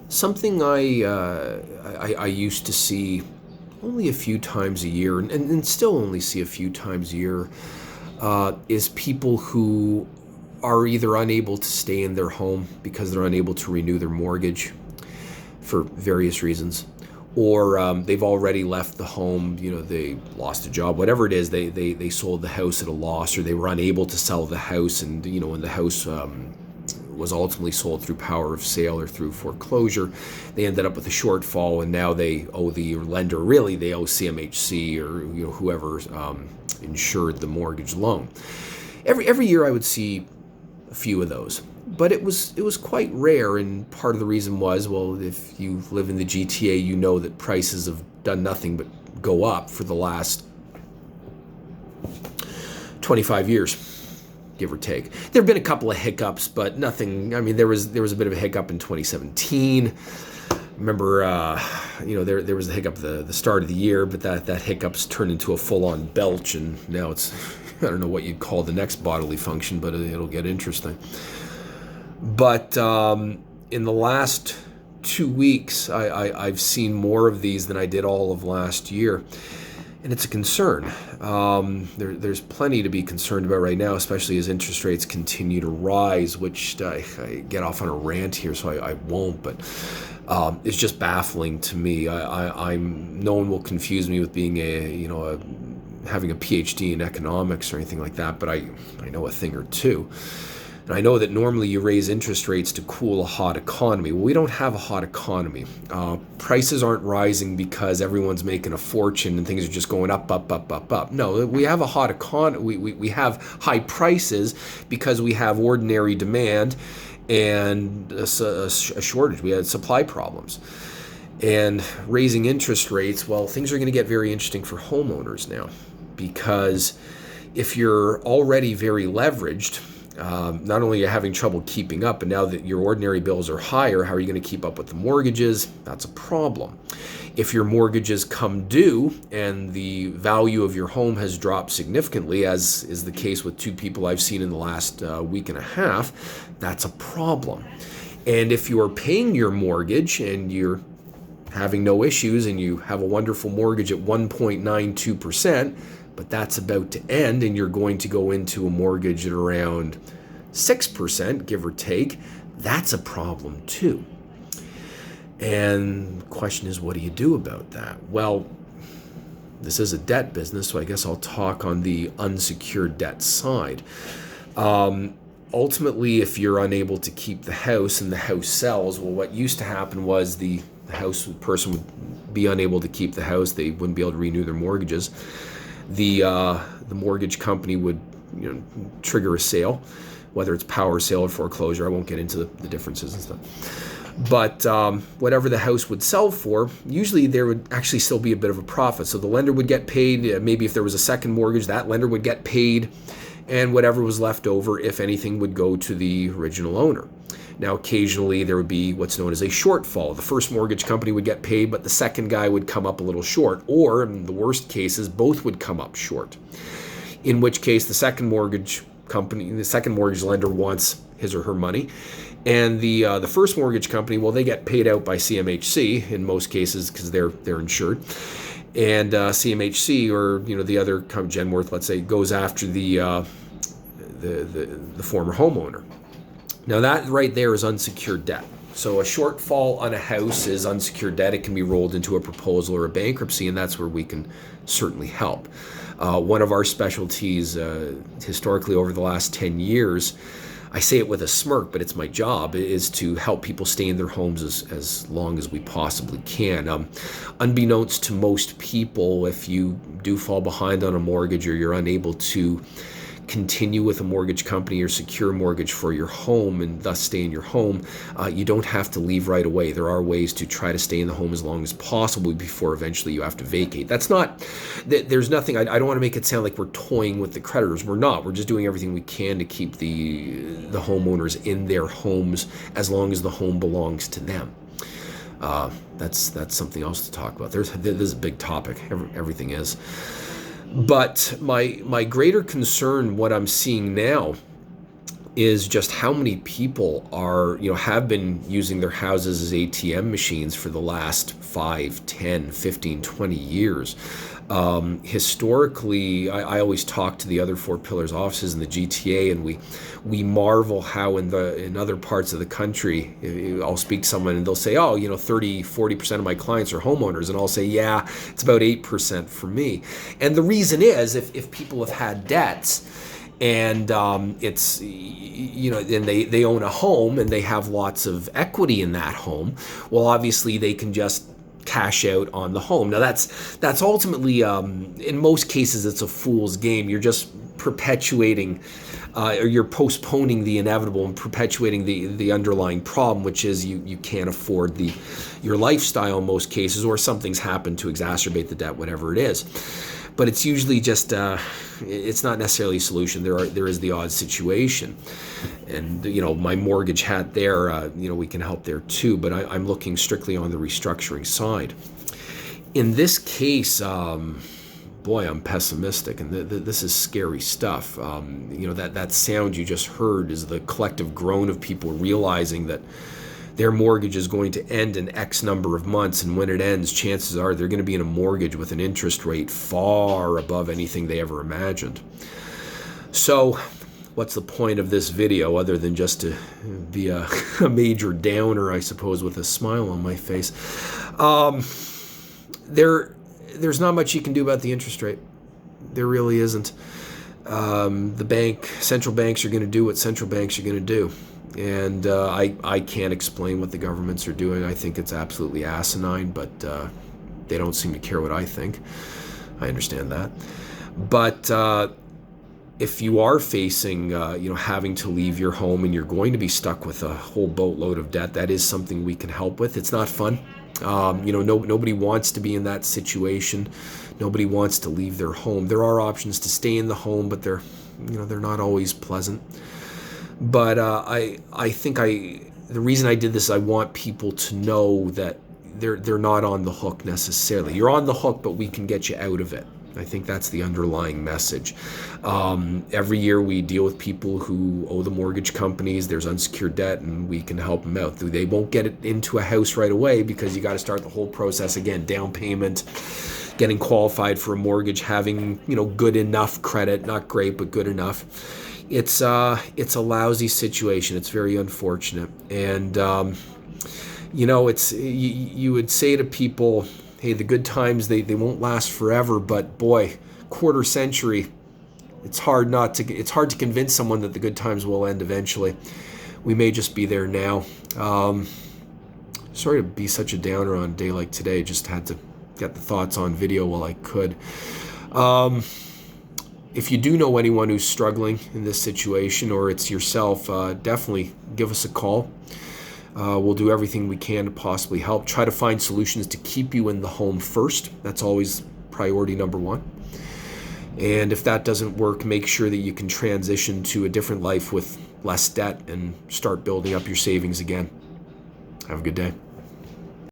Something I used to see only a few times a year, and still only see a few times a year, is people who are either unable to stay in their home because they're unable to renew their mortgage for various reasons, or they've already left the home. They lost a job, whatever it is. They sold the house at a loss, or they were unable to sell the house, and when the house was ultimately sold through power of sale or through foreclosure, they ended up with a shortfall, and now they owe the lender, really they owe CMHC or whoever insured the mortgage loan. Every year I would see a few of those, but it was quite rare, and part of the reason was, well, if you live in the GTA, you know that prices have done nothing but go up for the last 25 years. Give or take. There have been a couple of hiccups, but nothing. I mean, there was a bit of a hiccup in 2017. Remember, there was a hiccup at the start of the year, but that hiccup's turned into a full-on belch, and now it's, I don't know what you'd call the next bodily function, but it'll get interesting. But in the last 2 weeks, I've seen more of these than I did all of last year. And it's a concern. There's plenty to be concerned about right now, especially as interest rates continue to rise, which I get off on a rant here, so I won't, but it's just baffling to me. No one will confuse me with being having a PhD in economics or anything like that, but I know a thing or two. And I know that normally you raise interest rates to cool a hot economy. Well, we don't have a hot economy. Prices aren't rising because everyone's making a fortune and things are just going up, up, up, up, up. No, we have a hot economy. We have high prices because we have ordinary demand and a shortage. We had supply problems. And raising interest rates, well, things are going to get very interesting for homeowners now, because if you're already very leveraged, not only are you having trouble keeping up, but now that your ordinary bills are higher, how are you going to keep up with the mortgages? That's a problem. If your mortgages come due and the value of your home has dropped significantly, as is the case with two people I've seen in the last week and a half, that's a problem. And if you are paying your mortgage and you're having no issues and you have a wonderful mortgage at 1.92%, but that's about to end and you're going to go into a mortgage at around 6%, give or take, that's a problem too. And the question is, what do you do about that? Well, this is a debt business, so I guess I'll talk on the unsecured debt side. Ultimately, if you're unable to keep the house and the house sells, well, what used to happen was the person would be unable to keep the house. They wouldn't be able to renew their mortgages. The mortgage company would trigger a sale, whether it's power sale or foreclosure. I won't get into the differences and stuff. But whatever the house would sell for, usually there would actually still be a bit of a profit. So the lender would get paid. Maybe if there was a second mortgage, that lender would get paid. And whatever was left over, if anything, would go to the original owner. Now, occasionally there would be what's known as a shortfall. The first mortgage company would get paid, but the second guy would come up a little short. Or, in the worst cases, both would come up short. In which case, the second mortgage lender wants his or her money. And the first mortgage company, well, they get paid out by CMHC in most cases because they're insured. And CMHC, or the other Genworth, let's say, goes after the former homeowner. Now that right there is unsecured debt. So a shortfall on a house is unsecured debt. It can be rolled into a proposal or a bankruptcy, and that's where we can certainly help. One of our specialties historically over the last 10 years, I say it with a smirk, but it's my job, is to help people stay in their homes as long as we possibly can. Unbeknownst to most people, if you do fall behind on a mortgage or you're unable to continue with a mortgage company or secure a mortgage for your home and thus stay in your home, you don't have to leave right away. There are ways to try to stay in the home as long as possible before eventually you have to vacate. There's nothing, I don't want to make it sound like we're toying with the creditors. We're not. We're just doing everything we can to keep the homeowners in their homes as long as the home belongs to them. That's something else to talk about. This is a big topic. Everything is. But my greater concern, what I'm seeing now, is just how many people are, have been using their houses as ATM machines for the last 5, 10, 15, 20 years. Historically, I always talk to the other Four Pillars offices in the GTA, and we marvel how in other parts of the country, I'll speak to someone and they'll say, oh, 30, 40% of my clients are homeowners, and I'll say, yeah, it's about 8% for me. And the reason is, if people have had debts, and it's, and they own a home and they have lots of equity in that home, well, obviously they can just cash out on the home. Now that's ultimately, in most cases, it's a fool's game. You're just perpetuating, or you're postponing the inevitable and perpetuating the underlying problem, which is you can't afford your lifestyle in most cases, or something's happened to exacerbate the debt, whatever it is. But it's usually just, it's not necessarily a solution. There is the odd situation. And, my mortgage hat there, we can help there too, but I'm looking strictly on the restructuring side. In this case, boy, I'm pessimistic, and this is scary stuff. That sound you just heard is the collective groan of people realizing that their mortgage is going to end in X number of months, and when it ends, chances are they're going to be in a mortgage with an interest rate far above anything they ever imagined. So what's the point of this video other than just to be a major downer, I suppose, with a smile on my face? There's not much you can do about the interest rate. There really isn't. Central banks are going to do what central banks are going to do. And I can't explain what the governments are doing. I think it's absolutely asinine, but they don't seem to care what I think. I understand that. But if you are facing, having to leave your home and you're going to be stuck with a whole boatload of debt, that is something we can help with. It's not fun. Nobody wants to be in that situation. Nobody wants to leave their home. There are options to stay in the home, but they're not always pleasant. But I think the reason I did this, I want people to know that they're not on the hook necessarily. You're on the hook, but we can get you out of it. I think that's the underlying message. Every year we deal with people who owe the mortgage companies. There's unsecured debt, and we can help them out. They won't get it into a house right away because you got to start the whole process again. Down payment, getting qualified for a mortgage, having good enough credit, not great but good enough. It's a lousy situation. It's very unfortunate, and you would say to people, hey, the good times they won't last forever, but boy, quarter century, it's hard to convince someone that the good times will end eventually. We may just be there now. Sorry to be such a downer on a day like today. Just had to get the thoughts on video while I could. If you do know anyone who's struggling in this situation, or it's yourself, definitely give us a call. We'll do everything we can to possibly help. Try to find solutions to keep you in the home first. That's always priority number one. And if that doesn't work, make sure that you can transition to a different life with less debt and start building up your savings again. Have a good day.